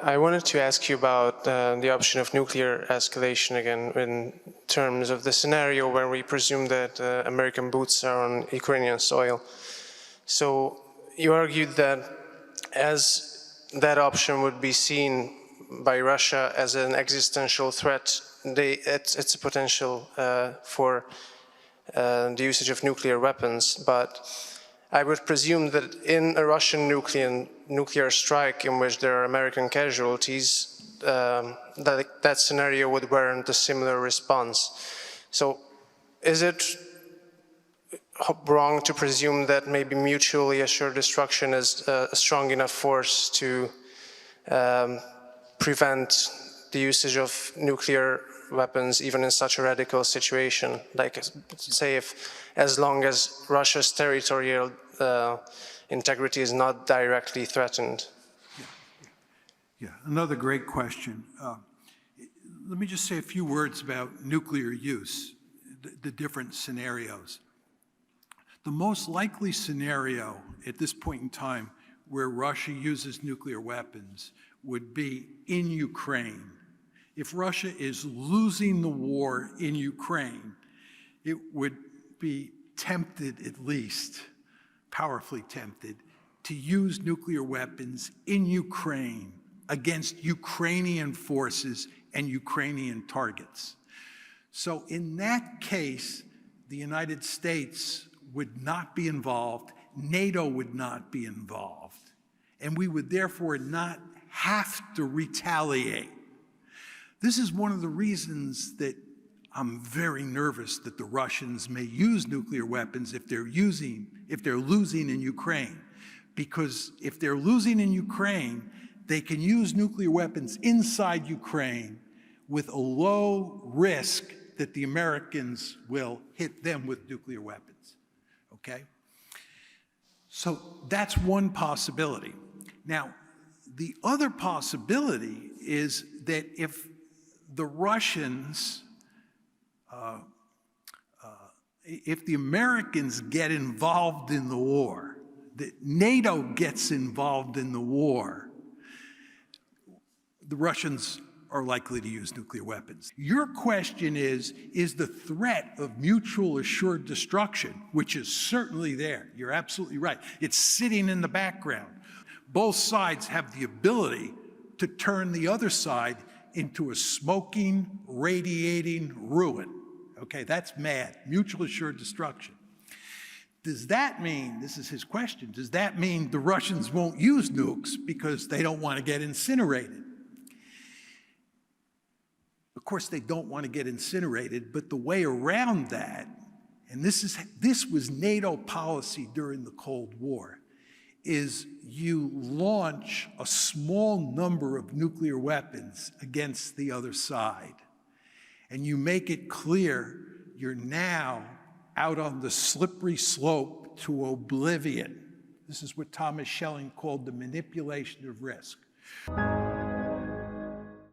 I wanted to ask you about the option of nuclear escalation again, in terms of the scenario where we presume that American boots are on Ukrainian soil. So you argued that as that option would be seen by Russia as an existential threat, it's a potential for the usage of nuclear weapons, but I would presume that in a Russian nuclear strike in which there are American casualties, that scenario would warrant a similar response. So is it wrong to presume that maybe mutually assured destruction is a strong enough force to prevent the usage of nuclear weapons even in such a radical situation? Like, say, as long as Russia's territorial integrity is not directly threatened. Yeah, another great question. Let me just say a few words about nuclear use, the different scenarios. The most likely scenario at this point in time where Russia uses nuclear weapons would be in Ukraine. If Russia is losing the war in Ukraine, it would be tempted, at least, powerfully tempted, to use nuclear weapons in Ukraine against Ukrainian forces and Ukrainian targets. So in that case, the United States would not be involved, NATO would not be involved, and we would therefore not have to retaliate. This is one of the reasons that I'm very nervous that the Russians may use nuclear weapons if they're losing in Ukraine. Because if they're losing in Ukraine, they can use nuclear weapons inside Ukraine with a low risk that the Americans will hit them with nuclear weapons, okay? So that's one possibility. Now, the other possibility is that if the Russians, if the Americans get involved in the war, that NATO gets involved in the war, the Russians are likely to use nuclear weapons. Your question is the threat of mutual assured destruction, which is certainly there. You're absolutely right. It's sitting in the background. Both sides have the ability to turn the other side into a smoking, radiating ruin. Okay, that's mad, mutual assured destruction. Does that mean, this is his question, does that mean the Russians won't use nukes because they don't want to get incinerated? Of course, they don't want to get incinerated, but the way around that, and this was NATO policy during the Cold War, is you launch a small number of nuclear weapons against the other side. And you make it clear you're now out on the slippery slope to oblivion. This is what Thomas Schelling called the manipulation of risk.